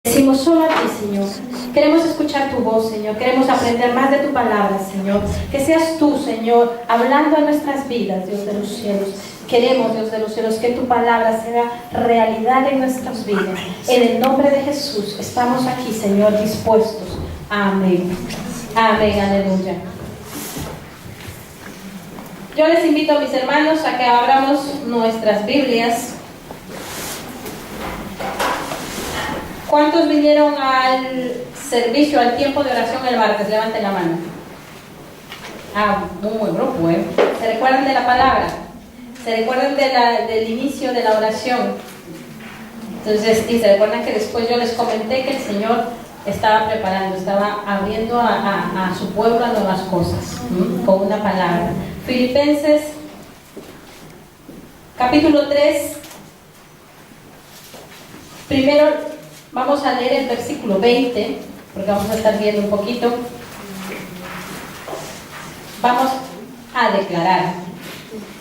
Decimos solo a ti, Señor. Queremos escuchar tu voz, Señor. Queremos aprender más de tu palabra, Señor. Que seas tú, Señor, hablando a nuestras vidas, Dios de los cielos. Queremos, Dios de los cielos, que tu palabra sea realidad en nuestras vidas. En el nombre de Jesús estamos aquí, Señor, dispuestos. Amén. Amén, aleluya. Yo les invito a mis hermanos a que abramos nuestras Biblias. ¿Cuántos vinieron al servicio, al tiempo de oración el martes? Levanten la mano. Muy buen grupo, ¿eh? ¿Se recuerdan de la palabra? ¿Se recuerdan del inicio de la oración? Entonces, y se recuerdan que después yo les comenté que el Señor estaba preparando, estaba abriendo a su pueblo a nuevas cosas, con una palabra. Filipenses, capítulo 3. Primero vamos a leer el versículo 20, porque vamos a estar viendo un poquito. Vamos a declarar.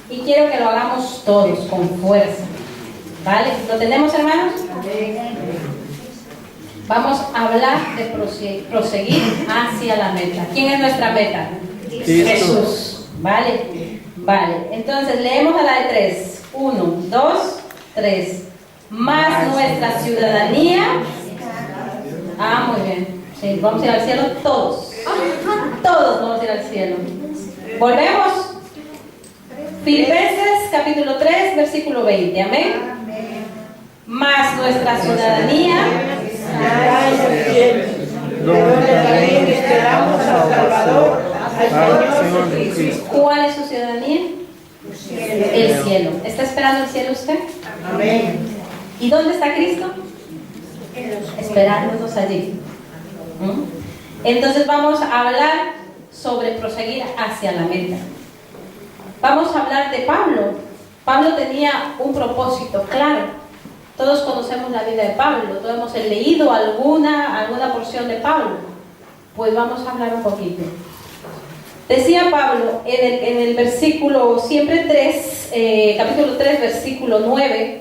Y quiero que lo hagamos todos, con fuerza. ¿Vale? ¿Lo tenemos, hermanos? Vamos a hablar de proseguir hacia la meta. ¿Quién es nuestra meta? Jesús. ¿Vale? Vale. Entonces, leemos a la de 3. 1, 2, 3. Más nuestra ciudadanía. Muy bien. Sí, vamos a ir al cielo todos. Todos vamos a ir al cielo. Volvemos. Filipenses capítulo 3, versículo 20. Amén. Más nuestra ciudadanía. Donde también esperamos al Salvador, al Señor Jesucristo. ¿Cuál es su ciudadanía? El cielo. ¿Está esperando el cielo usted? Amén. ¿Y dónde está Cristo? Esperándonos allí. Entonces vamos a hablar sobre proseguir hacia la meta. Vamos a hablar de Pablo. Pablo tenía un propósito claro. Todos conocemos la vida de Pablo, todos hemos leído alguna porción de Pablo. Pues vamos a hablar un poquito. Decía Pablo en el versículo, siempre 3, capítulo 3, versículo 9.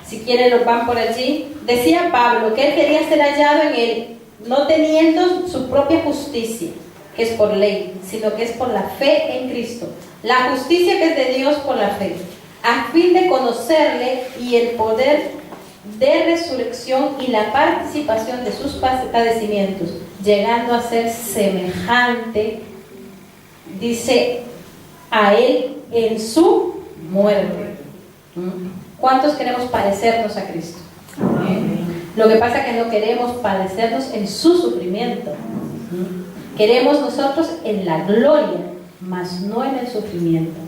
Si quieren lo van por allí. Decía Pablo que él quería ser hallado en él, no teniendo su propia justicia, que es por ley, sino que es por la fe en Cristo. La justicia que es de Dios por la fe, a fin de conocerle y el poder de resurrección y la participación de sus padecimientos, llegando a ser semejante, dice, a él en su muerte. ¿Cuántos queremos parecernos a Cristo? Lo que pasa es que no queremos padecernos en su sufrimiento. Queremos nosotros en la gloria, mas no en el sufrimiento.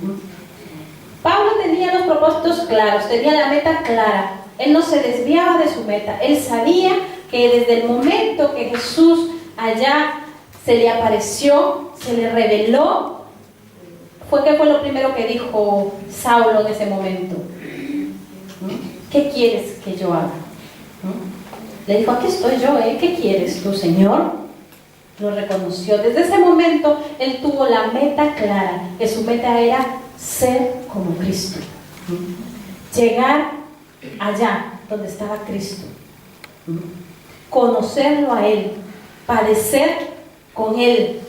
Pablo tenía los propósitos claros, tenía la meta clara. Él no se desviaba de su meta. Él sabía que desde el momento que Jesús allá se le apareció, se le reveló, ¿qué fue lo primero que dijo Saulo en ese momento? ¿Qué quieres que yo haga? Le dijo, aquí estoy yo, ¿qué quieres tú, Señor? Lo reconoció. Desde ese momento, él tuvo la meta clara, que su meta era ser como Cristo. Llegar allá donde estaba Cristo. Conocerlo a Él, padecer con Él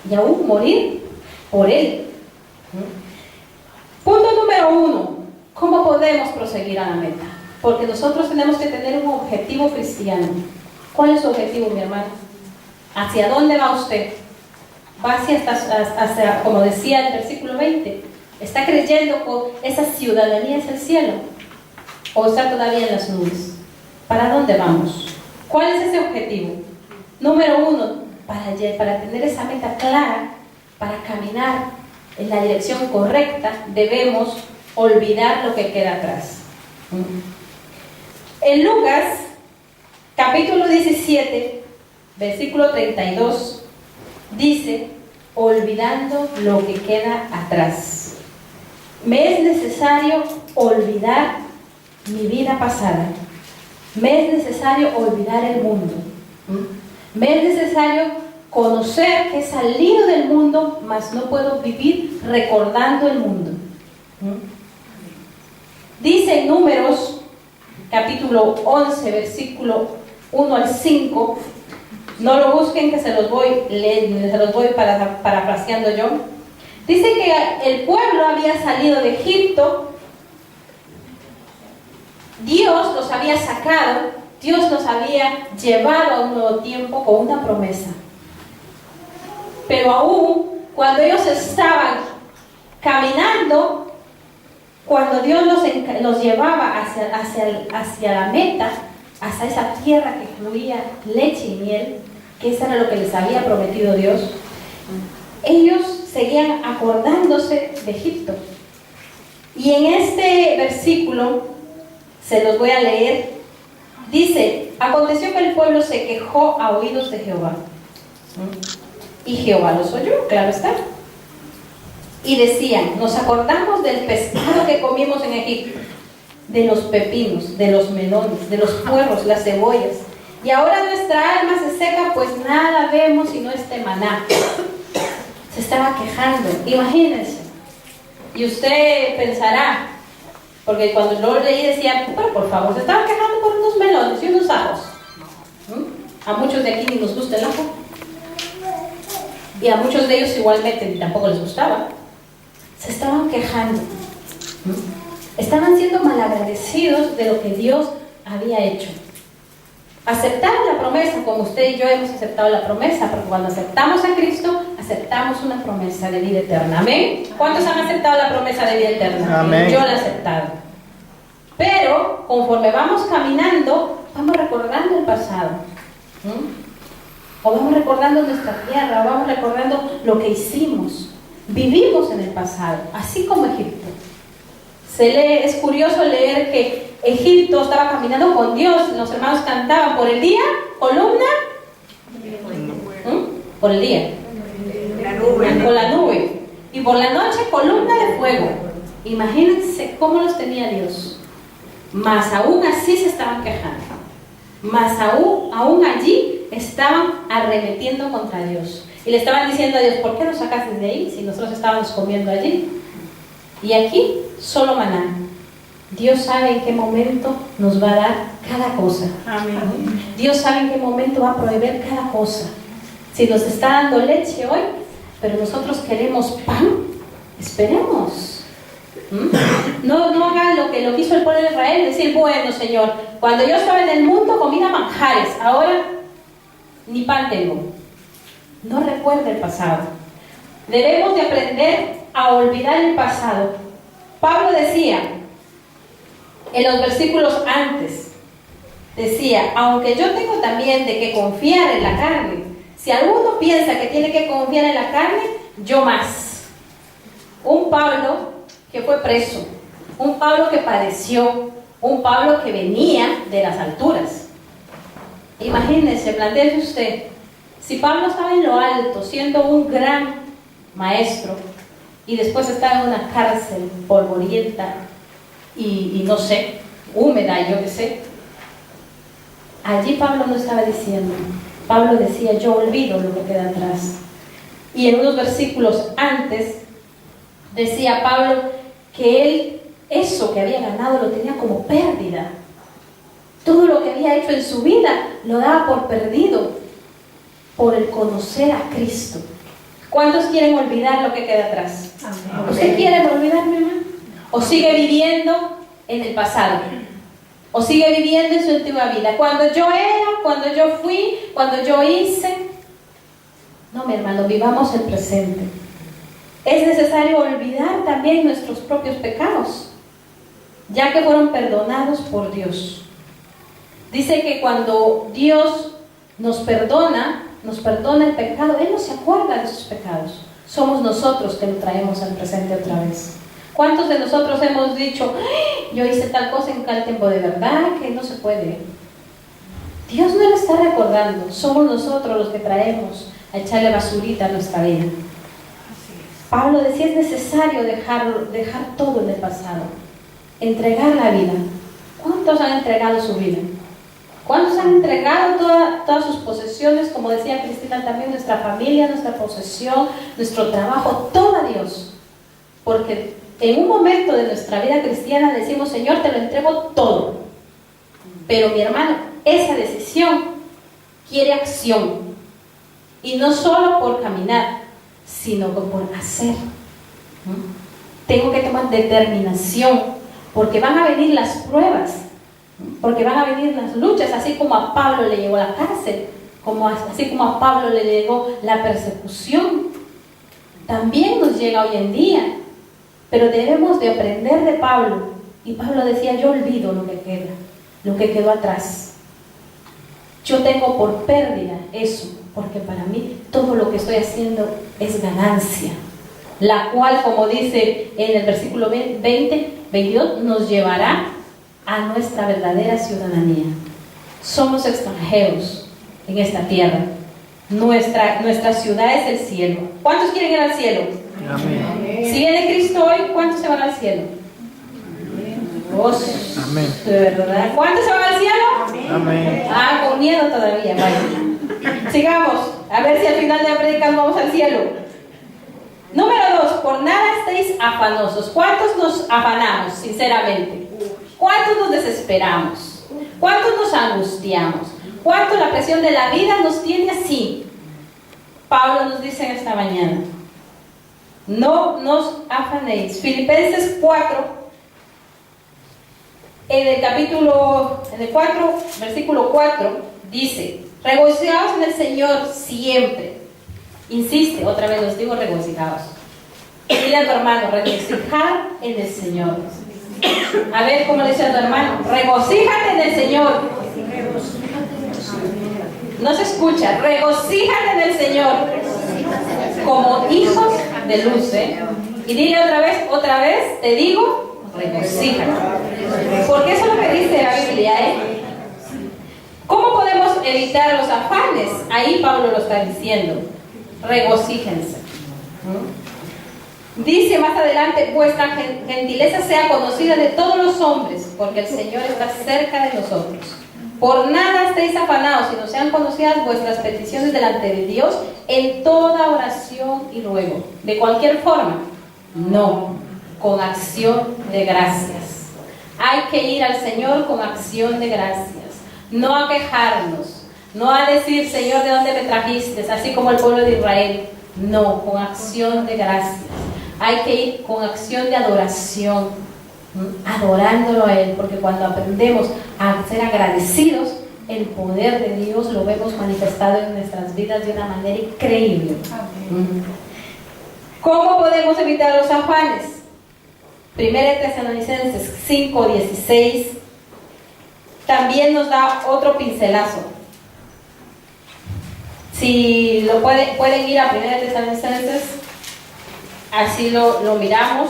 y aún morir por Él. Punto número 1. ¿Cómo podemos proseguir a la meta? Porque nosotros tenemos que tener un objetivo cristiano. ¿Cuál es su objetivo, mi hermano? ¿Hacia dónde va usted? Va hacia, como decía el versículo 20, ¿está creyendo que esa ciudadanía es el cielo? ¿O está todavía en las nubes? ¿Para dónde vamos? ¿Cuál es ese objetivo? Número 1, para tener esa meta clara, para caminar en la dirección correcta, debemos olvidar lo que queda atrás. En Lucas, capítulo 17, versículo 32, dice, olvidando lo que queda atrás. Me es necesario olvidar mi vida pasada. Me es necesario olvidar el mundo. Me es necesario conocer que he salido del mundo, mas no puedo vivir recordando el mundo. Dice en Números capítulo 11, versículo 1 al 5. No lo busquen, que se los voy parafraseando yo. Dice que el pueblo había salido de Egipto, Dios los había sacado, Dios los había llevado a un nuevo tiempo con una promesa. Pero aún cuando ellos estaban caminando, cuando Dios los llevaba hacia la meta, hacia esa tierra que fluía leche y miel, que eso era lo que les había prometido Dios, ellos seguían acordándose de Egipto. Y en este versículo, se los voy a leer, dice: aconteció que el pueblo se quejó a oídos de Jehová, y Jehová los oyó, claro está. Y decían: nos acordamos del pescado que comimos en Egipto, de los pepinos, de los melones, de los puerros, las cebollas. Y ahora nuestra alma se seca, pues nada vemos sino este maná. Se estaba quejando, imagínense. Y usted pensará, porque cuando lo leí decía: pero por favor, se estaban quejando por unos melones y unos ajos. A muchos de aquí ni nos gusta el ajo. Y a muchos de ellos igualmente tampoco les gustaba. Se estaban quejando. Estaban siendo malagradecidos de lo que Dios había hecho. Aceptaron la promesa, como usted y yo hemos aceptado la promesa, porque cuando aceptamos a Cristo, aceptamos una promesa de vida eterna. ¿Amén? ¿Cuántos han aceptado la promesa de vida eterna? Amén. Yo la he aceptado. Pero conforme vamos caminando, vamos recordando el pasado. O vamos recordando nuestra tierra, o vamos recordando lo que hicimos. Vivimos en el pasado, así como Egipto. Es curioso leer que Egipto estaba caminando con Dios. Los hermanos cantaban: por el día, columna, por el día, con la nube, y por la noche, columna de fuego. Imagínense cómo los tenía Dios. Mas aún así se estaban quejando. Mas aún allí estaban arremetiendo contra Dios. Y le estaban diciendo a Dios: ¿por qué nos sacaste de ahí si nosotros estábamos comiendo allí? Y aquí solo maná. Dios sabe en qué momento nos va a dar cada cosa. Amén. Dios sabe en qué momento va a proveer cada cosa. Si nos está dando leche hoy, pero nosotros queremos pan, esperemos. No hagan lo que hizo el pueblo de Israel, decir: bueno, Señor, cuando yo estaba en el mundo comía manjares, ahora ni pan tengo. No recuerde el pasado. Debemos de aprender a olvidar el pasado. Pablo decía en los versículos antes, decía: aunque yo tengo también de que confiar en la carne, si alguno piensa que tiene que confiar en la carne, yo más. Un Pablo que fue preso, un Pablo que padeció, un Pablo que venía de las alturas. Imagínense, plantéese usted, si Pablo estaba en lo alto, siendo un gran maestro, y después estaba en una cárcel polvorienta y no sé, húmeda, yo qué sé. Allí Pablo no estaba diciendo. Pablo decía: yo olvido lo que queda atrás. Y en unos versículos antes decía Pablo que él, eso que había ganado, lo tenía como pérdida. Todo lo que había hecho en su vida lo daba por perdido, por el conocer a Cristo. ¿Cuántos quieren olvidar lo que queda atrás? Amén. ¿Usted quiere olvidar, mi hermano? ¿O sigue viviendo en el pasado? ¿O sigue viviendo en su antigua vida? Cuando yo era, cuando yo fui, cuando yo hice. No, mi hermano, vivamos el presente. Es necesario olvidar también nuestros propios pecados, ya que fueron perdonados por Dios. Dice que cuando Dios nos perdona el pecado, Él no se acuerda de sus pecados. Somos nosotros que lo traemos al presente otra vez. ¿Cuántos de nosotros hemos dicho: yo hice tal cosa en tal tiempo? De verdad que no se puede. Dios no lo está recordando. Somos nosotros los que traemos a echarle basurita a nuestra vida. Pablo decía: es necesario dejar todo en el pasado, entregar la vida. ¿Cuántos han entregado su vida? ¿Cuántos han entregado todas sus posesiones? Como decía Cristina también, nuestra familia, nuestra posesión, nuestro trabajo, todo a Dios. Porque en un momento de nuestra vida cristiana decimos: Señor, te lo entrego todo. Pero mi hermano, esa decisión quiere acción. Y no solo por caminar, sino por hacer. Tengo que tomar determinación, porque van a venir las pruebas, porque van a venir las luchas, así como a Pablo le llegó la cárcel, así como a Pablo le llegó la persecución. También nos llega hoy en día, pero debemos de aprender de Pablo. Y Pablo decía: yo olvido lo que queda, lo que quedó atrás. Yo tengo por pérdida eso, porque para mí todo lo que estoy haciendo es ganancia, la cual, como dice en el versículo 22, nos llevará a nuestra verdadera ciudadanía. Somos extranjeros en esta tierra. Nuestra ciudad es el cielo. ¿Cuántos quieren ir al cielo? Amén. Si viene Cristo hoy, ¿cuántos se van al cielo? Dos. Amén. De verdad. ¿Cuántos se van al cielo? Amén. Ah, con miedo todavía. Vaya. Sigamos. A ver si al final de la predica vamos al cielo. Número 2. Por nada estéis afanosos. ¿Cuántos nos afanamos, sinceramente? ¿Cuántos nos desesperamos? ¿Cuántos nos angustiamos? ¿Cuánto la presión de la vida nos tiene así? Pablo nos dice en esta mañana: no nos afanéis. Filipenses 4, en el 4, versículo 4, dice: regocijaos en el Señor siempre. Insiste, otra vez os digo, regocijaos. Dile a tu hermano: regocijar en el Señor. A ver cómo le dice a tu hermano: regocíjate en el Señor. No se escucha. Regocíjate en el Señor como hijos de luz, Y dile otra vez, te digo, regocíjate. Porque eso es lo que dice la Biblia, ¿Cómo podemos evitar los afanes? Ahí Pablo lo está diciendo: regocíjense. Dice más adelante: vuestra gentileza sea conocida de todos los hombres, porque el Señor está cerca de nosotros. Por nada estéis afanados, sino sean conocidas vuestras peticiones delante de Dios en toda oración y ruego. ¿De cualquier forma? No, con acción de gracias. Hay que ir al Señor con acción de gracias, no a quejarnos, no a decir: Señor, ¿de dónde me trajiste? Así como el pueblo de Israel. No, con acción de gracias. Hay que ir con acción de adoración, adorándolo a Él, porque cuando aprendemos a ser agradecidos, el poder de Dios lo vemos manifestado en nuestras vidas de una manera increíble. ¿Cómo podemos evitar los afanes? 1 Tesalonicenses 5:16 también nos da otro pincelazo. Si lo pueden ir a 1 Tesalonicenses, así lo miramos.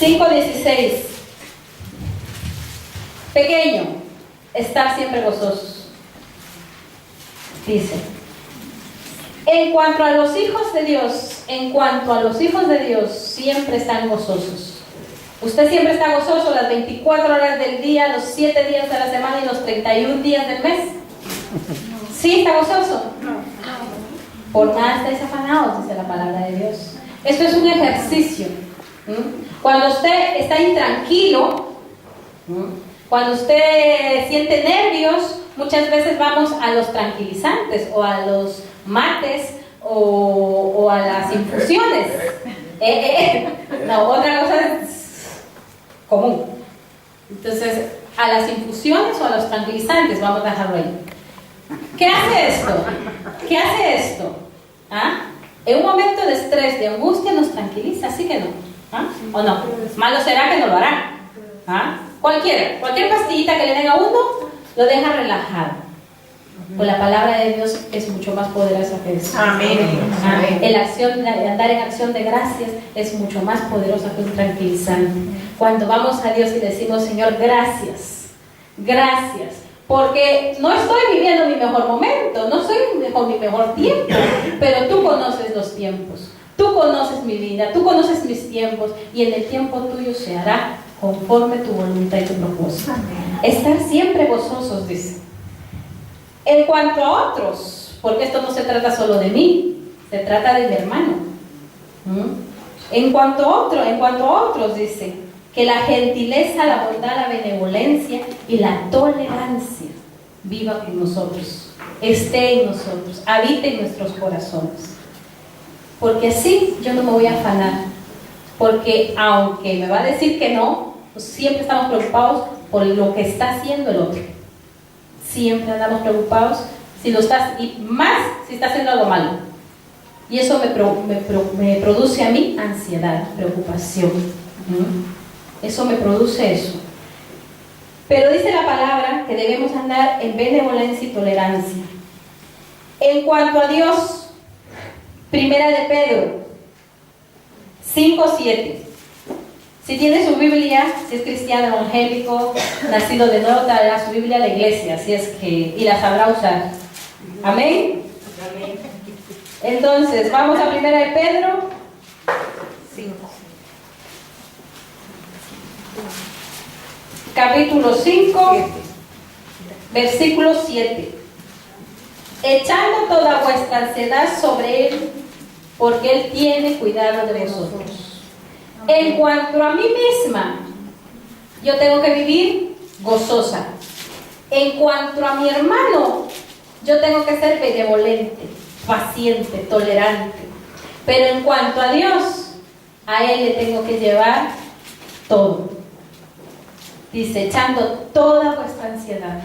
5:16. Pequeño, estar siempre gozosos. Dice: en cuanto a los hijos de Dios, siempre están gozosos. Usted siempre está gozoso las 24 horas del día, los 7 días de la semana y los 31 días del mes. ¿Sí está gozoso? Por nada estáis afanados, dice la palabra de Dios. Esto es un ejercicio. Cuando usted está intranquilo, cuando usted siente nervios, muchas veces vamos a los tranquilizantes o a los mates o a las infusiones. No, otra cosa es común. Entonces, a las infusiones o a los tranquilizantes, vamos a dejarlo ahí. ¿Qué hace esto? ¿Qué hace esto? En un momento de estrés, de angustia, nos tranquiliza, ¿sí que no? ¿O no? Malo será que no lo hará. Cualquier pastillita que le den a uno lo deja relajado. Pues la palabra de Dios es mucho más poderosa que eso. Amén. Andar en acción de gracias es mucho más poderosa que un tranquilizante. Cuando vamos a Dios y decimos: Señor, gracias, gracias, porque no estoy viviendo mi mejor momento, no estoy con mi mejor tiempo, pero tú conoces los tiempos. Tú conoces mi vida, tú conoces mis tiempos, y en el tiempo tuyo se hará conforme tu voluntad y tu propósito. Estar siempre gozosos, dice. En cuanto a otros, porque esto no se trata solo de mí, se trata de mi hermano. En cuanto a otros, dice: que la gentileza, la bondad, la benevolencia y la tolerancia viva con nosotros, esté en nosotros, habite en nuestros corazones. Porque así yo no me voy a afanar, porque aunque me va a decir que no, pues siempre estamos preocupados por lo que está haciendo el otro. Siempre andamos preocupados si lo estás, y más si está haciendo algo malo. Y eso me produce a mí ansiedad, preocupación. Eso me produce eso. Pero dice la palabra que debemos andar en benevolencia y tolerancia. En cuanto a Dios, Primera de Pedro 5:7. Si tiene su Biblia, si es cristiano, evangélico, nacido de nuevo, traerá su Biblia a la iglesia, así es que, y la sabrá usar. Amén. Amén. Entonces, vamos a Primera de Pedro 5. Capítulo 5, versículo 7. Echando toda vuestra ansiedad sobre Él, porque Él tiene cuidado de vosotros. En cuanto a mí misma, yo tengo que vivir gozosa. En cuanto a mi hermano, yo tengo que ser benevolente, paciente, tolerante. Pero en cuanto a Dios, a Él le tengo que llevar todo. Dice, echando toda vuestra ansiedad.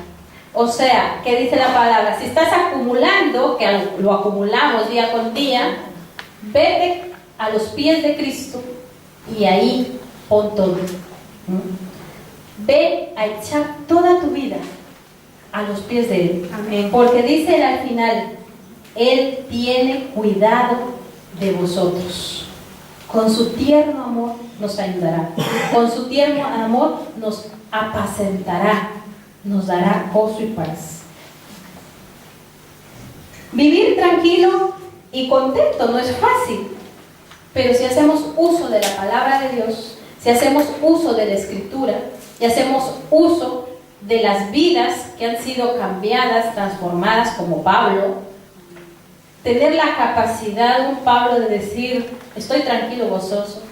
O sea, ¿qué dice la palabra? Si estás acumulando, que lo acumulamos día con día, vete a los pies de Cristo y ahí pon todo. Ve a echar toda tu vida a los pies de Él. Amén. Porque dice Él al final, Él tiene cuidado de vosotros. Con su tierno amor nos ayudará. Con su tierno amor nos apacentará. Nos dará gozo y paz. Vivir tranquilo y contento no es fácil. Pero si hacemos uso de la palabra de Dios, si hacemos uso de la Escritura y hacemos uso de las vidas que han sido cambiadas, transformadas, como Pablo, tener la capacidad de un Pablo de decir, estoy tranquilo, gozoso.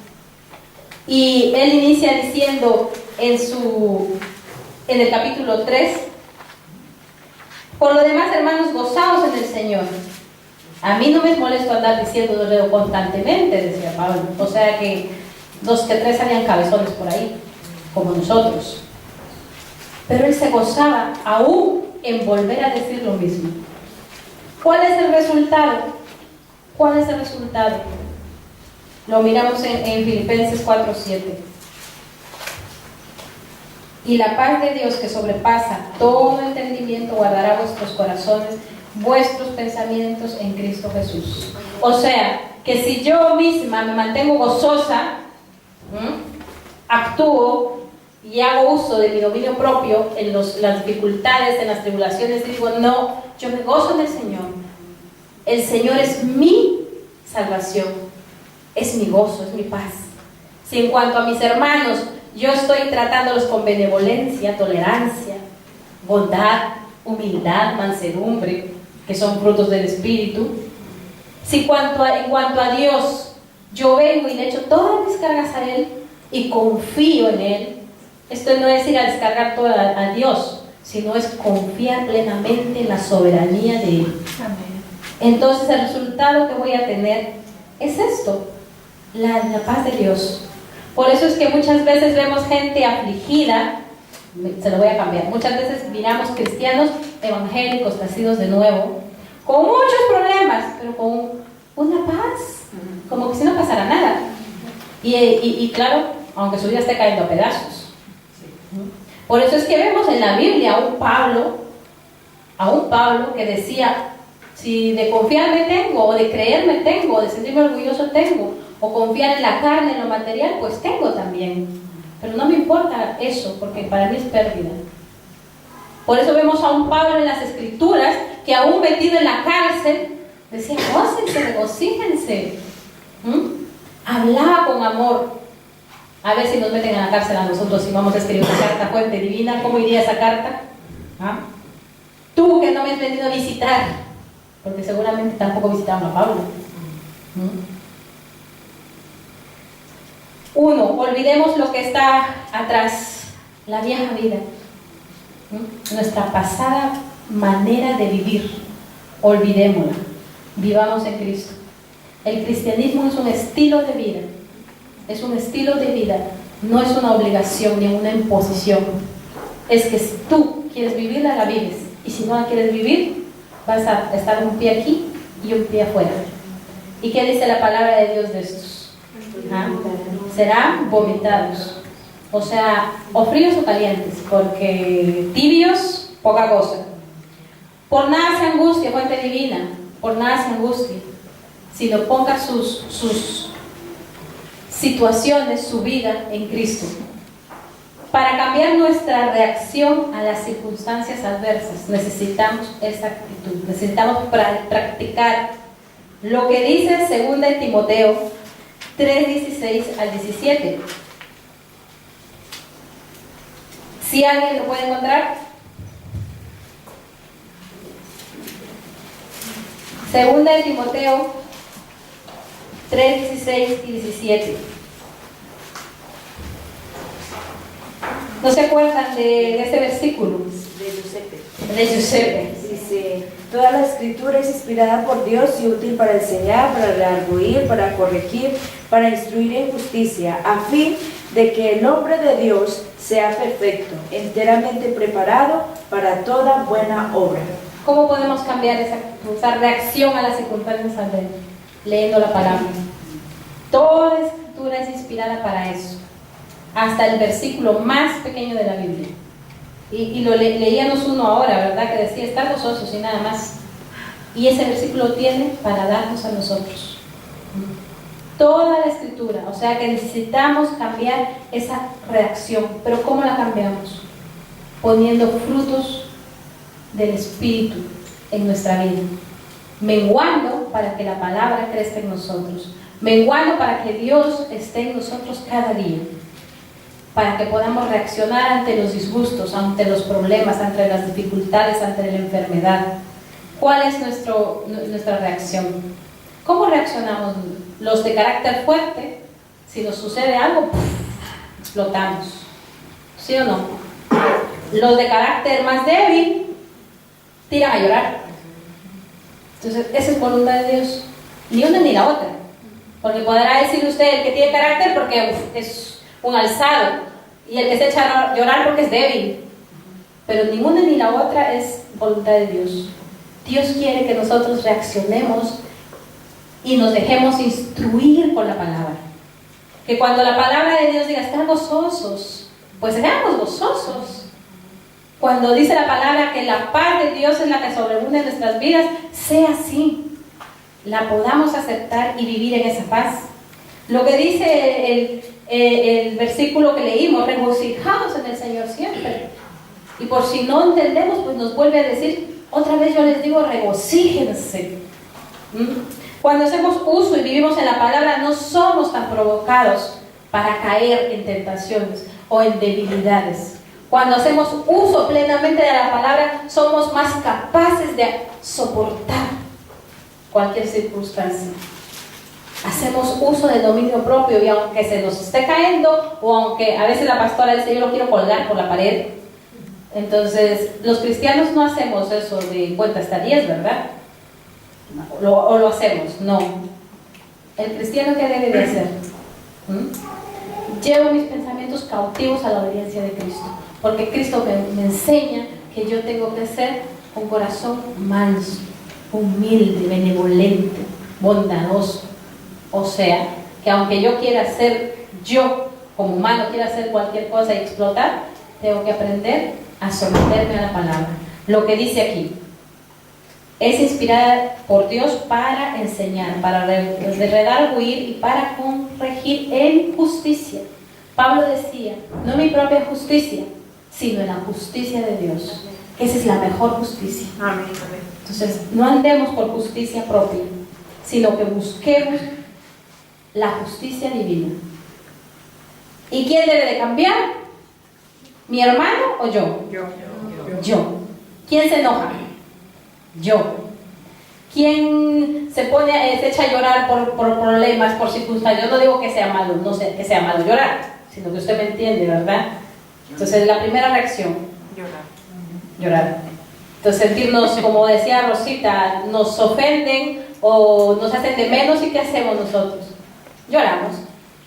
Y él inicia diciendo en el capítulo 3, por lo demás, hermanos, gozaos en el Señor. A mí no me es molesto andar diciéndolo constantemente, decía Pablo. O sea que 2 que 3 salían cabezones por ahí, como nosotros. Pero él se gozaba aún en volver a decir lo mismo. ¿Cuál es el resultado? ¿Cuál es el resultado? Lo miramos en Filipenses 4:7. Y la paz de Dios, que sobrepasa todo entendimiento, guardará vuestros corazones, vuestros pensamientos en Cristo Jesús. O sea, que si yo misma me mantengo gozosa, actúo y hago uso de mi dominio propio en las dificultades, en las tribulaciones, y digo, no, yo me gozo en el Señor. El Señor es mi salvación, es mi gozo, es mi paz. Si en cuanto a mis hermanos, yo estoy tratándolos con benevolencia, tolerancia, bondad, humildad, mansedumbre, que son frutos del Espíritu. Si en cuanto a Dios, yo vengo y le echo todas mis cargas a Él y confío en Él. Esto no es ir a descargar todo a Dios, sino es confiar plenamente en la soberanía de Él. Amén. Entonces el resultado que voy a tener es esto, la paz de Dios. Por eso es que muchas veces vemos gente afligida, se lo voy a cambiar, muchas veces miramos cristianos evangélicos nacidos de nuevo, con muchos problemas, pero con una paz, como que si no pasara nada. Y claro, aunque su vida esté cayendo a pedazos. Por eso es que vemos en la Biblia a un Pablo que decía, si de confiarme tengo, o de creerme tengo, o de sentirme orgulloso tengo, o confiar en la carne, en lo material, pues tengo también. Pero no me importa eso, porque para mí es pérdida. Por eso vemos a un Pablo en las Escrituras, que aún metido en la cárcel, decía, gócense, regocíjense. Hablaba con amor. A ver si nos meten en la cárcel a nosotros y vamos a escribir una carta fuente divina, ¿cómo iría esa carta? Tú que no me has venido a visitar, porque seguramente tampoco visitaban a Pablo. Uno, olvidemos lo que está atrás, la vieja vida, nuestra pasada manera de vivir, olvidémosla, vivamos en Cristo. El cristianismo es un estilo de vida, es un estilo de vida, no es una obligación ni una imposición. Es que si tú quieres vivirla, la vives, y si no la quieres vivir, vas a estar un pie aquí y un pie afuera. ¿Y qué dice la palabra de Dios de estos? Serán vomitados, o sea, o fríos o calientes, porque tibios, poca cosa. Por nada se angustia, fuente divina, por nada se angustia, sino ponga sus situaciones, su vida en Cristo. Para cambiar nuestra reacción a las circunstancias adversas, necesitamos esta actitud, necesitamos practicar lo que dice 2 Timoteo 3:16 al 17. Si alguien lo puede encontrar. 2 Timoteo 3:16 y 17. ¿No se acuerdan de ese versículo? De Giuseppe. Dice: toda la escritura es inspirada por Dios y útil para enseñar, para redarguir, para corregir, para instruir en justicia, a fin de que el hombre de Dios sea perfecto, enteramente preparado para toda buena obra. ¿Cómo podemos cambiar esa reacción a las circunstancias adversas? Leyendo la palabra. Toda la escritura es inspirada para eso, hasta el versículo más pequeño de la Biblia. Y lo leíamos uno ahora, ¿verdad? Que decía, estar gozosos y nada más. Y ese versículo tiene para darnos a nosotros toda la escritura. O sea que necesitamos cambiar esa reacción. ¿Pero cómo la cambiamos? Poniendo frutos del Espíritu en nuestra vida, menguando para que la palabra crezca en nosotros, menguando para que Dios esté en nosotros cada día, para que podamos reaccionar ante los disgustos, ante los problemas, ante las dificultades, ante la enfermedad. ¿Cuál es nuestra reacción? ¿Cómo reaccionamos? Los de carácter fuerte, si nos sucede algo, explotamos, ¿sí o no? Los de carácter más débil tiran a llorar. Entonces, esa es voluntad de Dios, ni una ni la otra, porque podrá decir usted el que tiene carácter porque es un alzado, y el que se echa a llorar porque es débil, pero ni una ni la otra es voluntad de Dios. Dios quiere que nosotros reaccionemos y nos dejemos instruir por la palabra, que cuando la palabra de Dios diga estar gozosos, pues seamos gozosos. Cuando dice la palabra que la paz de Dios es la que sobreabunda en nuestras vidas, sea así, la podamos aceptar y vivir en esa paz. Lo que dice el versículo que leímos, regocijaos en el Señor siempre. Y por si no entendemos, pues nos vuelve a decir, otra vez yo les digo, regocíjense. Cuando hacemos uso y vivimos en la palabra, no somos tan provocados para caer en tentaciones o en debilidades. Cuando hacemos uso plenamente de la palabra, somos más capaces de soportar cualquier circunstancia. Hacemos uso del dominio propio, y aunque se nos esté cayendo, o aunque a veces la pastora dice yo lo quiero colgar por la pared, entonces los cristianos no hacemos eso de cuenta hasta 10, ¿verdad? O lo hacemos, no. El cristiano, ¿qué debe de hacer? Llevo mis pensamientos cautivos a la obediencia de Cristo, porque Cristo me enseña que yo tengo que ser un corazón manso, humilde, benevolente, bondadoso. O sea, que aunque yo quiera ser, yo como humano quiera hacer cualquier cosa y explotar, tengo que aprender a someterme a la palabra. Lo que dice aquí es inspirada por Dios para enseñar, para redarguir y para corregir en justicia. Pablo decía, no mi propia justicia, sino en la justicia de Dios. Esa es la mejor justicia. Amén. Entonces, no andemos por justicia propia, sino que busquemos la justicia divina. ¿Y quién debe de cambiar? ¿Mi hermano o yo? Yo. Yo. ¿Quién se enoja? Yo. ¿Quién se echa a llorar por problemas, por circunstancias? Yo no digo que sea malo, no sé que sea malo llorar, sino que usted me entiende, ¿verdad? Entonces la primera reacción, llorar. Entonces sentirnos, como decía Rosita, nos ofenden o nos hacen de menos, ¿y qué hacemos nosotros? Lloramos,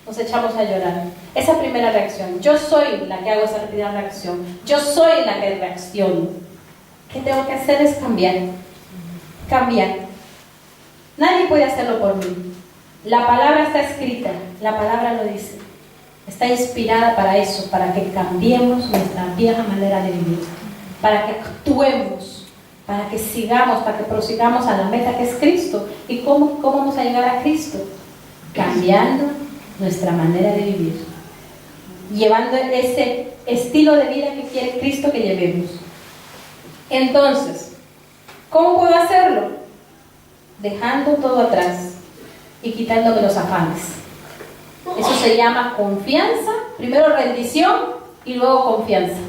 nos echamos a llorar. Esa primera reacción, yo soy la que hago esa primera reacción, yo soy la que reacciono. ¿Qué tengo que hacer? Es cambiar. Nadie puede hacerlo por mí. La palabra está escrita, la palabra lo dice. Está inspirada para eso, para que cambiemos nuestra vieja manera de vivir, para que actuemos, para que sigamos, para que prosigamos a la meta que es Cristo. ¿Y cómo vamos a llegar a Cristo? Cambiando nuestra manera de vivir, llevando ese estilo de vida que quiere Cristo que llevemos. Entonces, ¿cómo puedo hacerlo? Dejando todo atrás y quitándome los afanes. Eso se llama confianza. Primero rendición y luego confianza.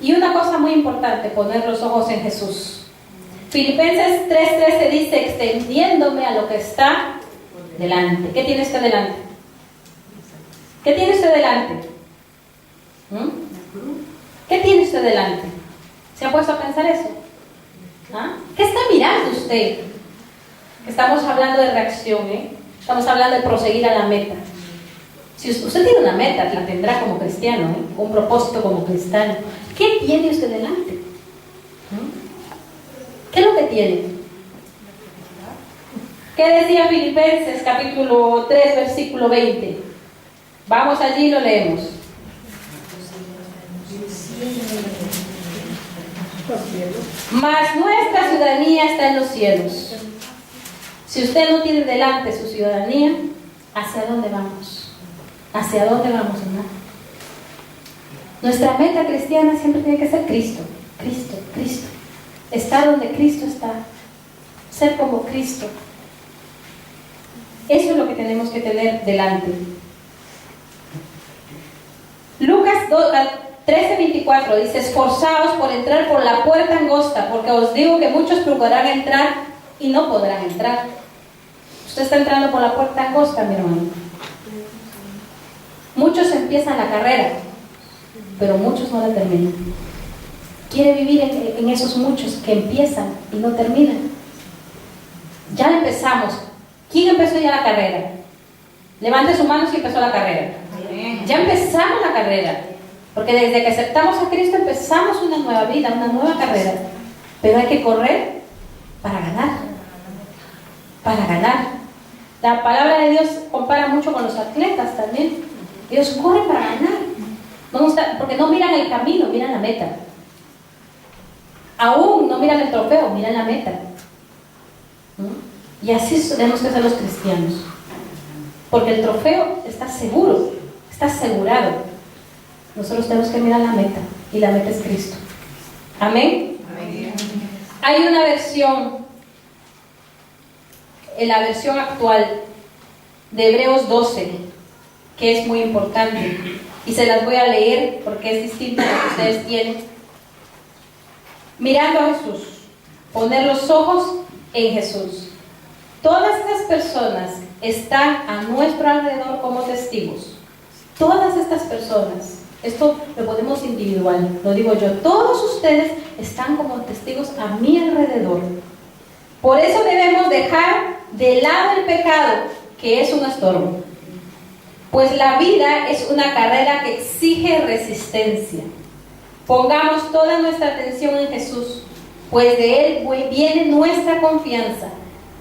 Y una cosa muy importante, poner los ojos en Jesús. Filipenses 3:13 dice, extendiéndome a lo que está delante. ¿Qué tiene usted delante? ¿Qué tiene usted delante? ¿Qué tiene usted delante? ¿Se ha puesto a pensar eso? ¿Ah? ¿Qué está mirando usted? Estamos hablando de reacción, Estamos hablando de proseguir a la meta. Si usted tiene una meta, la tendrá como cristiano, un propósito como cristiano. ¿Qué tiene usted delante? ¿Qué es lo que tiene? ¿Qué decía Filipenses capítulo 3, versículo 20? Vamos allí y lo leemos. Mas nuestra ciudadanía está en los cielos. Si usted no tiene delante su ciudadanía, ¿hacia dónde vamos? ¿Hacia dónde vamos, hermano? Nuestra meta cristiana siempre tiene que ser Cristo, Cristo, Cristo. Estar donde Cristo está. Ser como Cristo. Eso es lo que tenemos que tener delante. Lucas 13:24 dice, esforzaos por entrar por la puerta angosta, porque os digo que muchos procurarán entrar y no podrán entrar. Usted está entrando por la puerta angosta, mi hermano. Muchos empiezan la carrera, pero muchos no la terminan. Quiere vivir en esos muchos que empiezan y no terminan. Ya empezamos. ¿Quién empezó ya la carrera? Levante su mano si empezó la carrera. Ya empezamos la carrera. Porque desde que aceptamos a Cristo empezamos una nueva vida, una nueva carrera. Pero hay que correr para ganar. Para ganar. La palabra de Dios compara mucho con los atletas también. Ellos corren para ganar. Porque no miran el camino, miran la meta. Aún no miran el trofeo, miran la meta. Y así tenemos que ser los cristianos. Porque el trofeo está seguro, está asegurado. Nosotros tenemos que mirar la meta. Y la meta es Cristo. Amén. Amén. Hay una versión, en la versión actual de Hebreos 12, que es muy importante. Y se las voy a leer porque es distinta a lo que ustedes tienen. Mirando a Jesús. Poner los ojos en Jesús. Todas estas personas están a nuestro alrededor como testigos. Todas estas personas, esto lo ponemos individual, lo digo yo, todos ustedes están como testigos a mi alrededor. Por eso debemos dejar de lado el pecado, que es un estorbo. Pues la vida es una carrera que exige resistencia. Pongamos toda nuestra atención en Jesús, pues de Él viene nuestra confianza.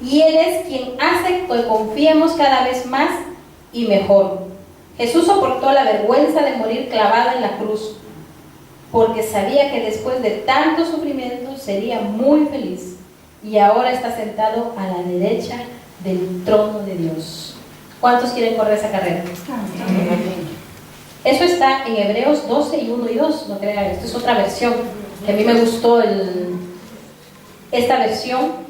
Y Él es quien hace que confiemos cada vez más y mejor. Jesús soportó la vergüenza de morir clavado en la cruz, porque sabía que después de tanto sufrimiento sería muy feliz. Y ahora está sentado a la derecha del trono de Dios. ¿Cuántos quieren correr esa carrera? Eso está en Hebreos 12, 1 y 2. No crean, esta es otra versión, que a mí me gustó esta versión.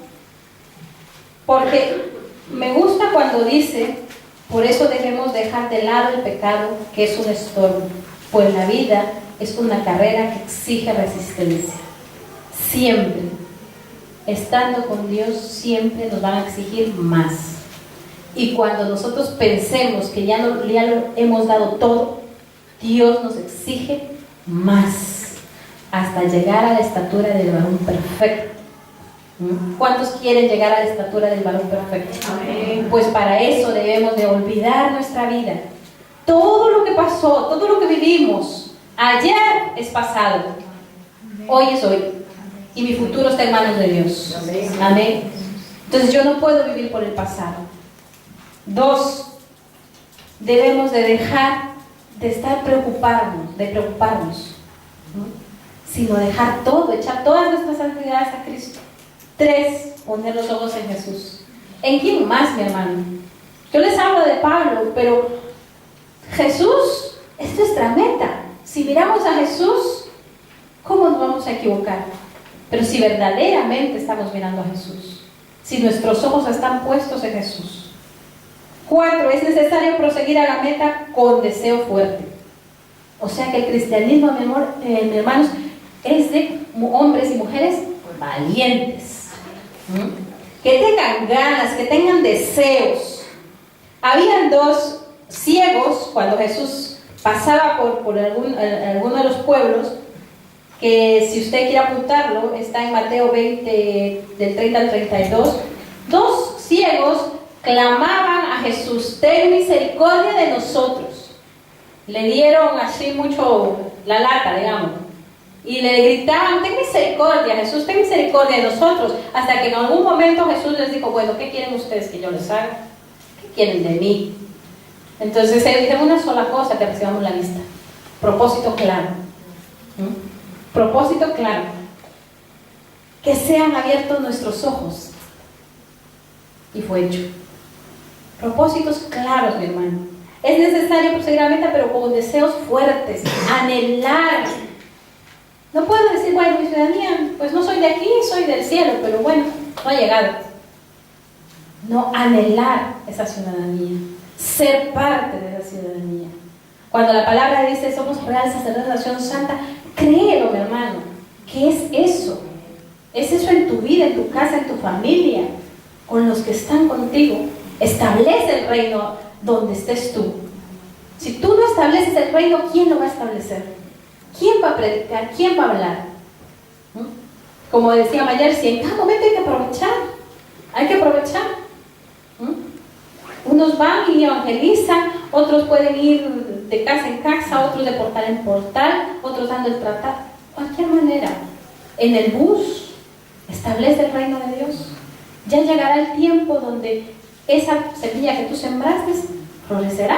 Porque me gusta cuando dice, por eso debemos dejar de lado el pecado, que es un estorbo, pues la vida es una carrera que exige resistencia. Siempre. estando con Dios siempre nos van a exigir más. Y cuando nosotros pensemos que ya lo hemos dado todo, Dios nos exige más, hasta llegar a la estatura del varón perfecto. ¿Cuántos quieren llegar a la estatura del varón perfecto? Amén. Pues para eso debemos de olvidar nuestra vida. Todo lo que pasó, todo lo que vivimos, ayer es pasado, hoy es hoy, y mi futuro está en manos de Dios. Amén. Entonces yo no puedo vivir por el pasado. 2, debemos de dejar de estar preocuparnos, ¿no? Sino dejar todo, echar todas nuestras actividades a Cristo. 3, poner los ojos en Jesús. ¿En quién más, mi hermano? Yo les hablo de Pablo, pero Jesús es nuestra meta. Si miramos a Jesús, ¿cómo nos vamos a equivocar? Pero si verdaderamente estamos mirando a Jesús, si nuestros ojos están puestos en Jesús. 4, es necesario proseguir a la meta con deseo fuerte. O sea que el cristianismo, mis hermanos, es de hombres y mujeres valientes, que tengan ganas, que tengan deseos. Habían 2 ciegos cuando Jesús pasaba por alguno de los pueblos, que si usted quiere apuntarlo, está en Mateo 20, del 30 al 32. 2 ciegos clamaban a Jesús: ten misericordia de nosotros. Le dieron así mucho la lata, digamos, y le gritaban: ten misericordia, Jesús, ten misericordia de nosotros. Hasta que en algún momento Jesús les dijo: bueno, ¿qué quieren ustedes que yo les haga? ¿Qué quieren de mí? Entonces él dice una sola cosa: que recibamos la vista. Propósito claro. Propósito claro. Que sean abiertos nuestros ojos. Y fue hecho. Propósitos claros, mi hermano. Es necesario proseguir a la meta, pero con deseos fuertes, anhelar. No puedo decir: bueno, mi ciudadanía, pues no soy de aquí, soy del cielo, pero bueno, no ha llegado. No, anhelar esa ciudadanía, ser parte de esa ciudadanía. Cuando la palabra dice: somos real sacerdote, nación santa, créelo, mi hermano, que es eso. Es eso en tu vida, en tu casa, en tu familia, con los que están contigo. Establece el reino donde estés tú. Si tú no estableces el reino, ¿quién lo va a establecer? ¿Quién va a predicar? ¿Quién va a hablar? Como decía Mayer, si en cada momento hay que aprovechar. Hay que aprovechar. Unos van y evangelizan, otros pueden ir de casa en casa, otros de portal en portal, otros dando el tratado. Cualquier manera. En el bus, establece el reino de Dios. Ya llegará el tiempo donde esa semilla que tú sembraste florecerá.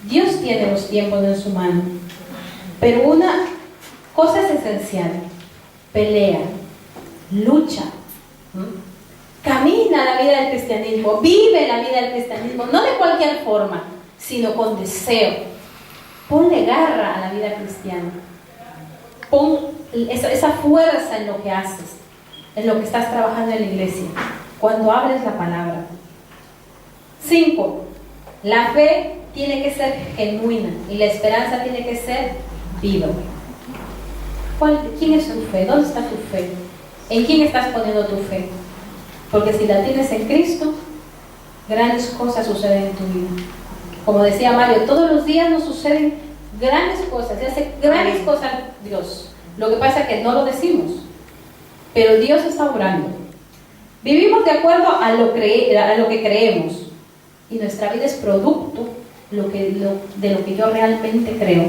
Dios tiene los tiempos en su mano. Pero una cosa es esencial: pelea, lucha, camina la vida del cristianismo, vive la vida del cristianismo, no de cualquier forma, sino con deseo. Ponle garra a la vida cristiana. Pon esa fuerza en lo que haces, en lo que estás trabajando en la iglesia, cuando abres la palabra. 5. La fe tiene que ser genuina y la esperanza tiene que ser viva. ¿Quién es tu fe? ¿Dónde está tu fe? ¿En quién estás poniendo tu fe? Porque si la tienes en Cristo, grandes cosas suceden en tu vida. Como decía Mario, todos los días nos suceden grandes cosas, y hace grandes cosas Dios. Lo que pasa es que no lo decimos, pero Dios está obrando. Vivimos de acuerdo a lo que creemos, y nuestra vida es producto de lo que yo realmente creo.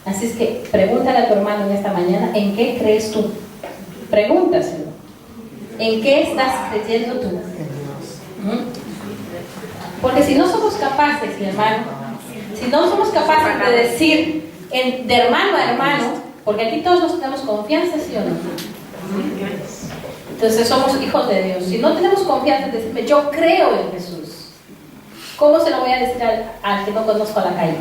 Así es que pregúntale a tu hermano en esta mañana: ¿en qué crees tú? Pregúntaselo. ¿En qué estás creyendo tú? Porque si no somos capaces, mi hermano, si no somos capaces de decir de hermano a hermano, porque aquí todos nos tenemos confianza, ¿sí o no? Entonces somos hijos de Dios. Si no tenemos confianza en decirme: yo creo en Jesús, ¿cómo se lo voy a decir al que no conozco a la calle?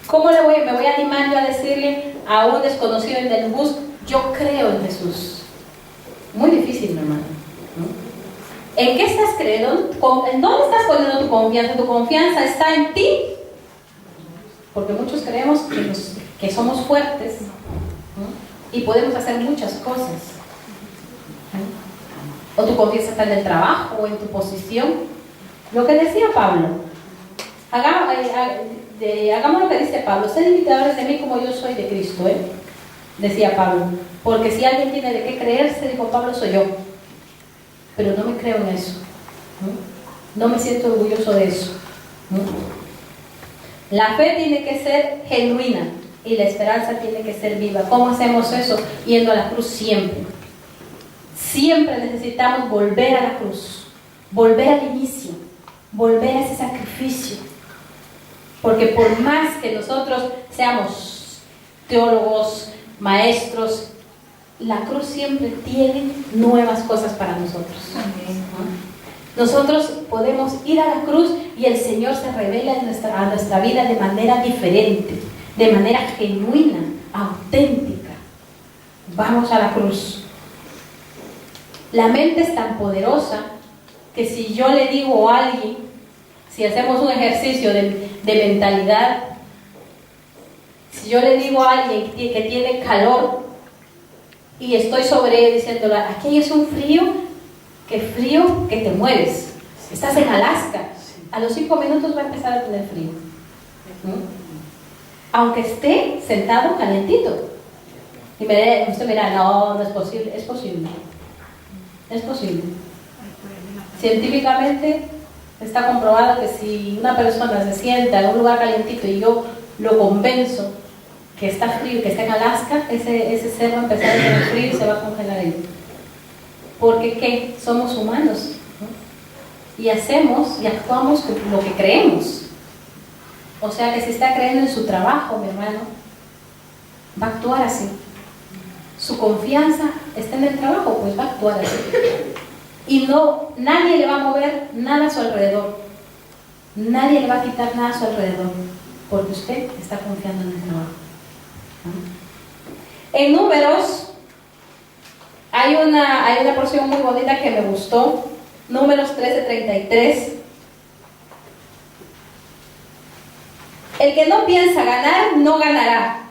¿Cómo me voy a animar yo a decirle a un desconocido en el bus: yo creo en Jesús? Muy difícil, mi hermano, ¿no? ¿En qué estás creyendo? ¿En dónde estás poniendo tu confianza? ¿Tu confianza está en ti? Porque muchos creemos que somos fuertes, ¿no? Y podemos hacer muchas cosas. o tu confianza está en el trabajo o en tu posición. Lo que decía Pablo, hagamos lo que dice Pablo: sed imitadores de mí como yo soy de Cristo, decía Pablo, porque si alguien tiene de qué creerse, dijo Pablo, soy yo, pero no me creo en eso, no me siento orgulloso de eso. La fe tiene que ser genuina y la esperanza tiene que ser viva. ¿Cómo hacemos eso? Yendo a la cruz siempre. Siempre necesitamos volver a la cruz, volver al inicio, volver a ese sacrificio. Porque por más que nosotros seamos teólogos, maestros, la cruz siempre tiene nuevas cosas para nosotros. Nosotros podemos ir a la cruz y el Señor se revela a nuestra vida de manera diferente, de manera genuina, auténtica. Vamos a la cruz. La mente es tan poderosa que si yo le digo a alguien, si hacemos un ejercicio de mentalidad, si yo le digo a alguien que tiene calor y estoy sobre él diciéndole, aquí es un frío que te mueres, estás en Alaska, a los 5 minutos va a empezar a tener frío, aunque esté sentado calientito. Y usted dirá, no es posible. Es posible. Científicamente está comprobado que si una persona se sienta en un lugar calientito y yo lo convenzo que está frío, que está en Alaska, ese ser va a empezar a tener frío y se va a congelar ahí. Porque ¿qué? Somos humanos, ¿no? Y hacemos y actuamos lo que creemos. O sea que si está creyendo en su trabajo, mi hermano, va a actuar así. Su confianza está en el trabajo, pues va a actuar así. Y nadie le va a mover nada a su alrededor. Nadie le va a quitar nada a su alrededor, porque usted está confiando en el trabajo. En Números hay una porción muy bonita que me gustó. Números 13:33. El que no piensa ganar, no ganará.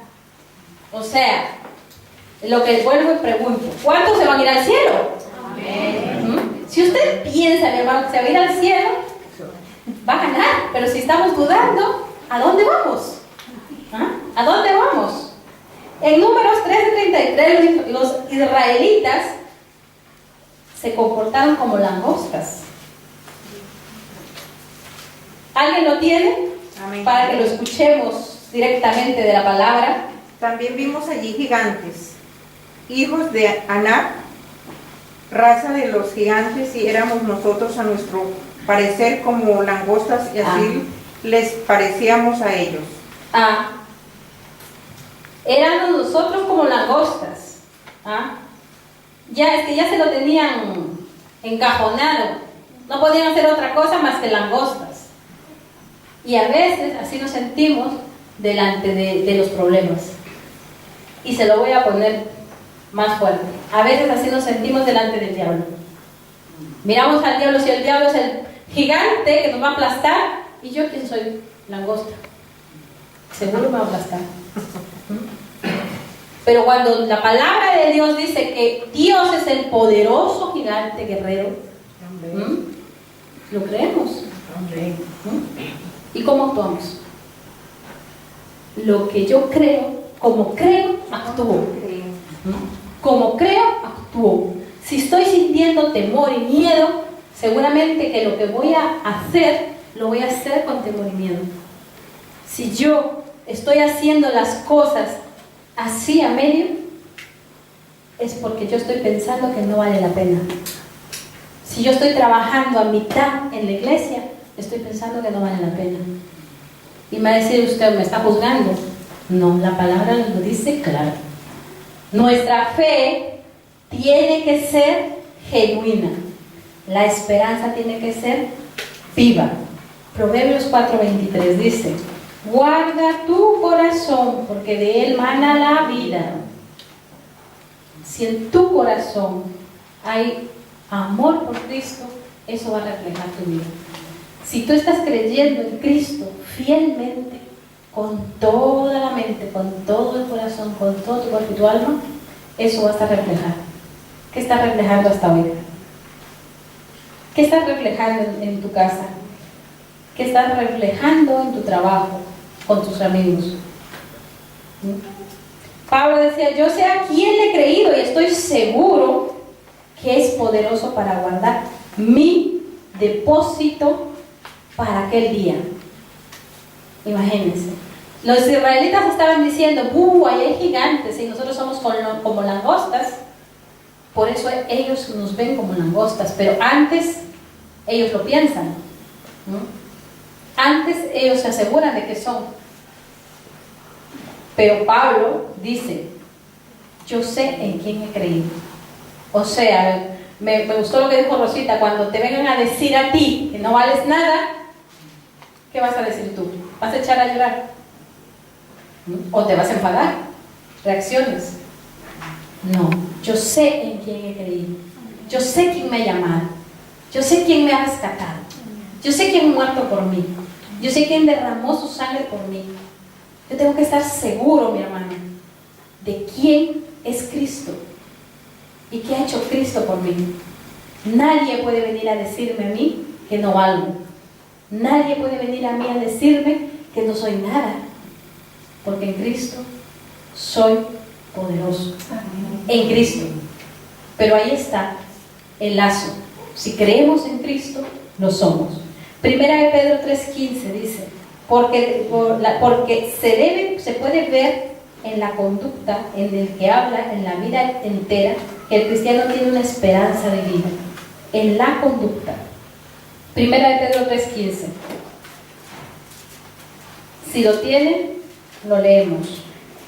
O sea, lo que vuelvo y pregunto, ¿cuántos se van a ir al cielo? Amén. Si usted piensa, mi hermano, que se va a ir al cielo, va a ganar. Pero si estamos dudando, ¿a dónde vamos? ¿A dónde vamos? En Números 13:33, los israelitas se comportaron como langostas. ¿Alguien lo tiene? Amén. Para que lo escuchemos directamente de la palabra. También vimos allí gigantes, hijos de Anak, raza de los gigantes, y éramos nosotros a nuestro parecer como langostas, y así les parecíamos a ellos. Éramos nosotros como langostas. Ya se lo tenían encajonado. No podían hacer otra cosa más que langostas. Y a veces así nos sentimos delante de los problemas. Y se lo voy a poner más fuerte. A veces así nos sentimos delante del diablo. Miramos al diablo, si el diablo es el gigante que nos va a aplastar, ¿y yo quién soy? Langosta. Seguro me va a aplastar. Pero cuando la palabra de Dios dice que Dios es el poderoso gigante guerrero, lo creemos. ¿Y cómo actuamos? Lo que yo creo, como creo, actúo. Como creo, actúo. Si estoy sintiendo temor y miedo, seguramente que lo que voy a hacer, lo voy a hacer con temor y miedo. Si yo estoy haciendo las cosas así a medio, es porque yo estoy pensando que no vale la pena. Si yo estoy trabajando a mitad en la iglesia, estoy pensando que no vale la pena. Y me va a decir usted, ¿me está juzgando? No, la palabra lo dice claro. Nuestra fe tiene que ser genuina. La esperanza tiene que ser viva. Proverbios 4:23 dice: guarda tu corazón, porque de él mana la vida. Si en tu corazón hay amor por Cristo, eso va a reflejar tu vida. Si tú estás creyendo en Cristo fielmente, con toda la mente, con todo el corazón, con todo tu cuerpo y tu alma, eso va a estar reflejado. ¿Qué está reflejando hasta hoy? ¿Qué estás reflejando en tu casa? ¿Qué estás reflejando en tu trabajo, con tus amigos? Pablo decía, yo sé a quién le he creído y estoy seguro que es poderoso para guardar mi depósito para aquel día. Imagínense. Los israelitas estaban diciendo, ahí hay gigantes y nosotros somos como langostas. Por eso ellos nos ven como langostas, pero antes ellos lo piensan, ¿no? Antes ellos se aseguran de que son. Pero Pablo dice, yo sé en quién he creído. O sea, me gustó lo que dijo Rosita, cuando te vengan a decir a ti que no vales nada, ¿qué vas a decir tú? ¿Vas a echar a llorar? ¿O te vas a enfadar? ¿Reacciones? No, yo sé en quién he creído. Yo sé quién me ha llamado. Yo sé quién me ha rescatado. Yo sé quién ha muerto por mí. Yo sé quién derramó su sangre por mí. Yo tengo que estar seguro, mi hermano, de quién es Cristo y qué ha hecho Cristo por mí. Nadie puede venir a decirme a mí que no valgo. Nadie puede venir a mí a decirme que no soy nada, porque en Cristo soy poderoso. En Cristo. Pero ahí está el lazo. Si creemos en Cristo, lo somos. Primera de Pedro 3:15 dice, porque se puede ver en la conducta en el que habla en la vida entera que el cristiano tiene una esperanza de vida. En la conducta. Primera de Pedro 3:15. Si lo tienen, lo leemos.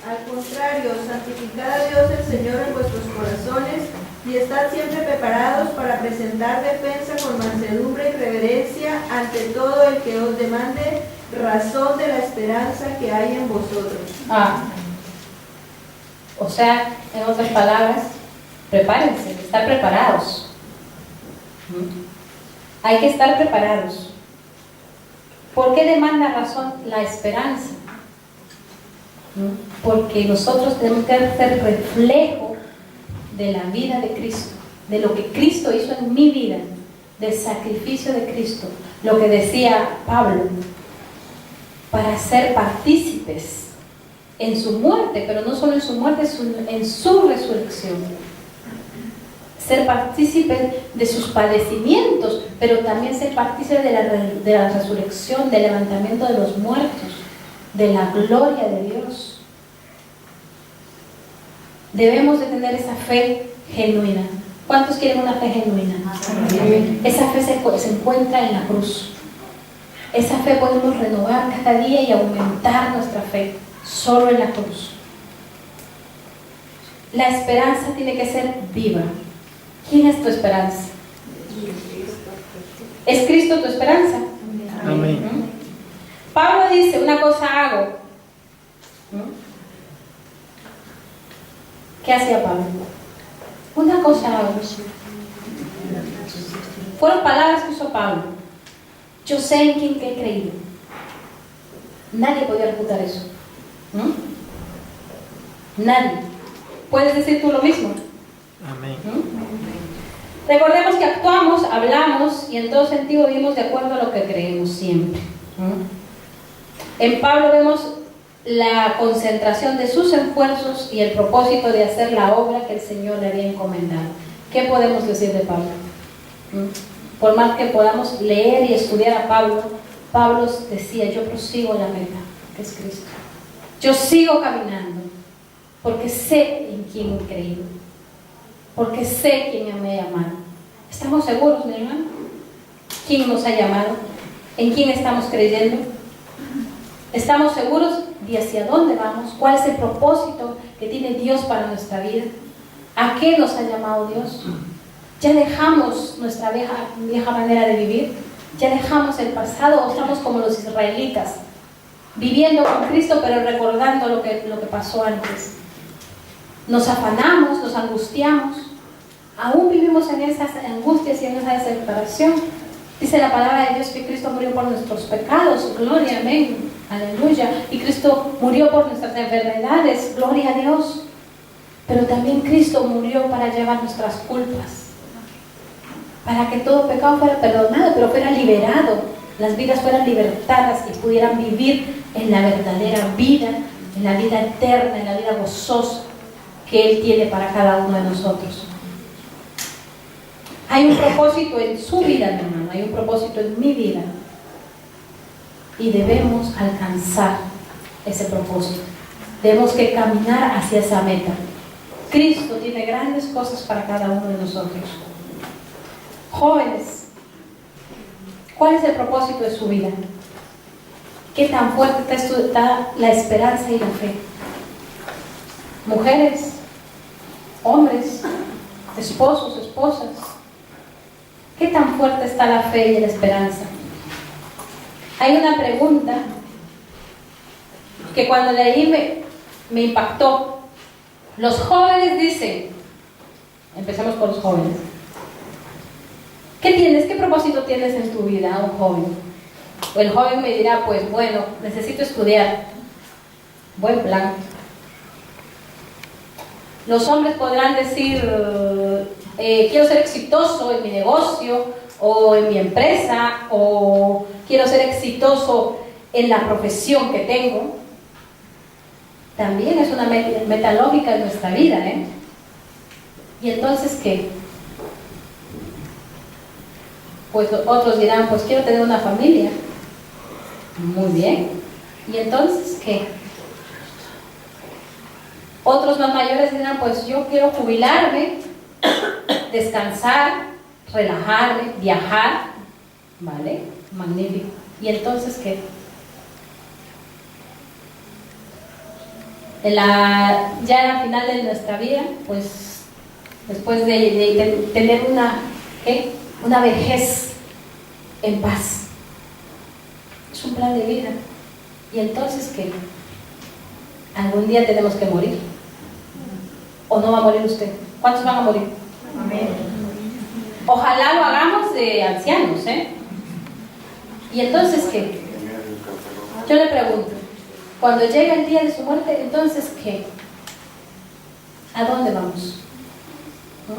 Al contrario, santificad a Dios el Señor en vuestros corazones y estad siempre preparados para presentar defensa con mansedumbre y reverencia ante todo el que os demande razón de la esperanza que hay en vosotros. O sea, en otras palabras, prepárense, estar preparados. Hay que estar preparados. ¿Por qué demanda razón la esperanza? Porque nosotros tenemos que ser reflejo de la vida de Cristo, de lo que Cristo hizo en mi vida, del sacrificio de Cristo, lo que decía Pablo, para ser partícipes en su muerte, pero no solo en su muerte, en su resurrección. Ser partícipes de sus padecimientos, pero también ser partícipes de la resurrección, del levantamiento de los muertos, de la gloria de Dios. Debemos de tener esa fe genuina. ¿Cuántos quieren una fe genuina? Esa fe se encuentra en la cruz. Esa fe podemos renovar cada día y aumentar nuestra fe solo en la cruz. La esperanza tiene que ser viva. ¿Quién es tu esperanza? ¿Es Cristo tu esperanza? Amén. Pablo dice, una cosa hago. ¿Qué hacía Pablo? Una cosa hago. Fueron palabras que usó Pablo. Yo sé en quién he creído. Nadie podía refutar eso. Nadie. ¿Puedes decir tú lo mismo? Amén. Recordemos que actuamos, hablamos y en todo sentido vivimos de acuerdo a lo que creemos siempre. En Pablo vemos la concentración de sus esfuerzos y el propósito de hacer la obra que el Señor le había encomendado. ¿Qué podemos decir de Pablo? Por más que podamos leer y estudiar a Pablo, Pablo decía, yo prosigo la meta, que es Cristo. Yo sigo caminando, porque sé en quién he creído, porque sé quién me ha llamado. ¿Estamos seguros, mi hermano? ¿Quién nos ha llamado? ¿En quién estamos creyendo? ¿Estamos seguros de hacia dónde vamos? ¿Cuál es el propósito que tiene Dios para nuestra vida? ¿A qué nos ha llamado Dios? ¿Ya dejamos nuestra vieja manera de vivir? ¿Ya dejamos el pasado o estamos como los israelitas? Viviendo con Cristo pero recordando lo que pasó antes. Nos afanamos, nos angustiamos. Aún vivimos en esas angustias y en esa desesperación. Dice la palabra de Dios que Cristo murió por nuestros pecados. Gloria, amén, aleluya. Y Cristo murió por nuestras enfermedades. Gloria a Dios. Pero también Cristo murió para llevar nuestras culpas. para que todo pecado fuera perdonado, pero fuera liberado, las vidas fueran libertadas y pudieran vivir en la verdadera vida, en la vida eterna, en la vida gozosa que Él tiene para cada uno de nosotros. Hay un propósito en su vida, mi hermano, hay un propósito en mi vida. Y debemos alcanzar ese propósito. Debemos que caminar hacia esa meta. Cristo tiene grandes cosas para cada uno de nosotros. Jóvenes, ¿cuál es el propósito de su vida? ¿Qué tan fuerte está la esperanza y la fe? Mujeres, hombres, esposos, esposas, ¿qué tan fuerte está la fe y la esperanza? Hay una pregunta que cuando leí me impactó. Los jóvenes dicen, empecemos por los jóvenes, ¿qué tienes? ¿Qué propósito tienes en tu vida, un joven? O el joven me dirá, pues bueno, necesito estudiar. Buen plan. Los hombres podrán decir, quiero ser exitoso en mi negocio o en mi empresa, o quiero ser exitoso en la profesión que tengo. También es una meta lógica en nuestra vida, ¿eh? ¿Y entonces qué? Pues otros dirán, pues quiero tener una familia. Muy bien. ¿Y entonces qué? Otros más mayores dirán, pues yo quiero jubilarme, descansar, relajarme, viajar. ¿Vale? Magnífico. ¿Y entonces qué? Ya en la final de nuestra vida, pues después de tener una vejez en paz. Es un plan de vida. ¿Y entonces qué? Algún día tenemos que morir. ¿O no va a morir usted? ¿Cuántos van a morir? Amén. Ojalá lo hagamos de ancianos, ¿eh? ¿Y entonces qué? Yo le pregunto, cuando llega el día de su muerte, ¿entonces qué? ¿A dónde vamos? ¿No?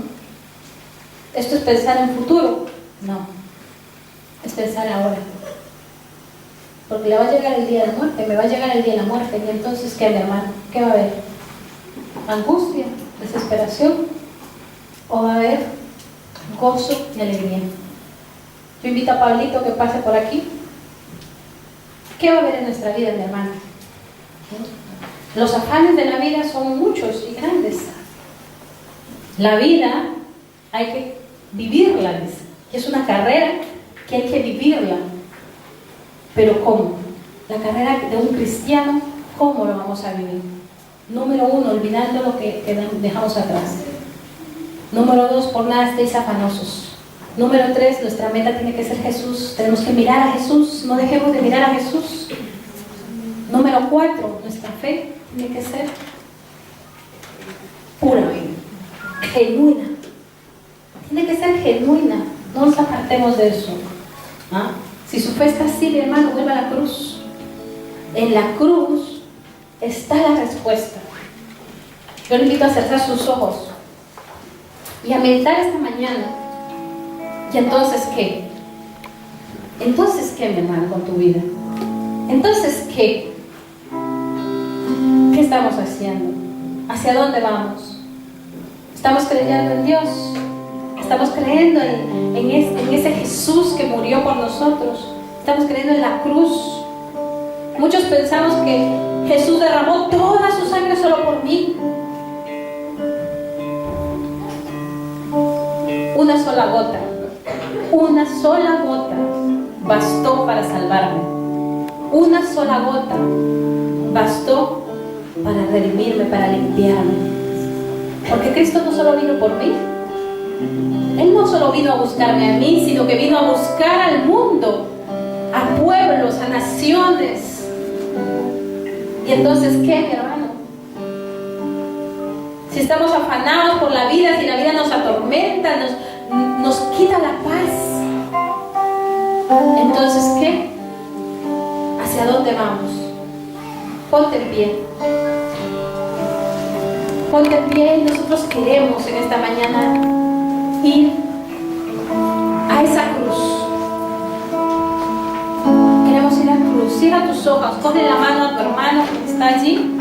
¿Esto es pensar en futuro? No, es pensar ahora. Porque le va a llegar el día de la muerte, me va a llegar el día de la muerte. ¿Y entonces qué, mi hermano? ¿Qué va a haber? ¿Angustia? ¿Desesperación? ¿O va a haber gozo y alegría? Yo invito a Pablito que pase por aquí. ¿Qué va a haber en nuestra vida, mi hermano? Los afanes de la vida son muchos y grandes. La vida hay que vivirla, dice. Es una carrera que hay que vivirla. Pero ¿cómo? La carrera de un cristiano, ¿cómo lo vamos a vivir? Número 1, olvidando lo que dejamos atrás. Número 2, por nada estéis afanosos. Número 3, nuestra meta tiene que ser Jesús. Tenemos que mirar a Jesús, no dejemos de mirar a Jesús. Número 4, nuestra fe tiene que ser pura, genuina. Tiene que ser genuina, no nos apartemos de eso. ¿Ah? Si su fe está así, mi hermano, vuelva a la cruz. En la cruz está la respuesta. Yo le invito a cerrar sus ojos y a meditar esta mañana. ¿Y entonces qué? ¿Entonces qué, mi hermano, con tu vida? ¿Entonces qué? ¿Qué estamos haciendo? ¿Hacia dónde vamos? ¿Estamos creyendo en Dios? ¿Estamos creyendo en ese Jesús que murió por nosotros? ¿Estamos creyendo en la cruz? Muchos pensamos que Jesús derramó toda su sangre solo por mí. Una sola gota bastó para salvarme. Una sola gota bastó para redimirme, para limpiarme. Porque Cristo no solo vino por mí. Él no solo vino a buscarme a mí, sino que vino a buscar al mundo, a pueblos, a naciones. ¿Y entonces qué, mi hermano? Si estamos afanados por la vida, si la vida nos atormenta, nos quita la paz, entonces ¿qué? ¿Hacia dónde vamos? Ponte en pie. Ponte en pie y nosotros queremos en esta mañana ir cierra tus ojos, coge la mano a tu hermano que está allí.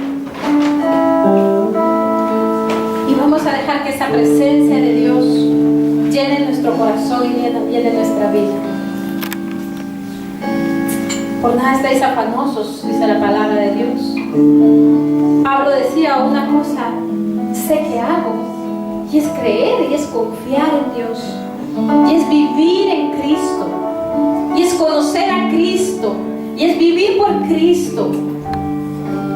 Y vamos a dejar que esa presencia de Dios llene nuestro corazón y llene nuestra vida. Por nada estáis afanosos, dice la palabra de Dios. Pablo decía una cosa, sé que hago, y es creer, y es confiar en Dios, y es vivir en Cristo, y es conocer a Cristo, y es vivir por Cristo,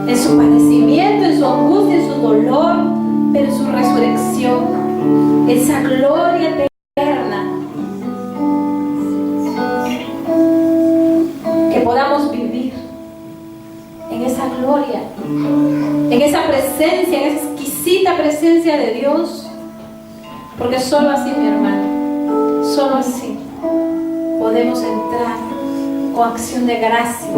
en su padecimiento, en su angustia, en su dolor, pero en su resurrección, esa gloria eterna. Que podamos vivir en esa gloria, en esa presencia, en esa exquisita presencia de Dios, porque solo así, mi hermano, solo así podemos entrar con acción de gracias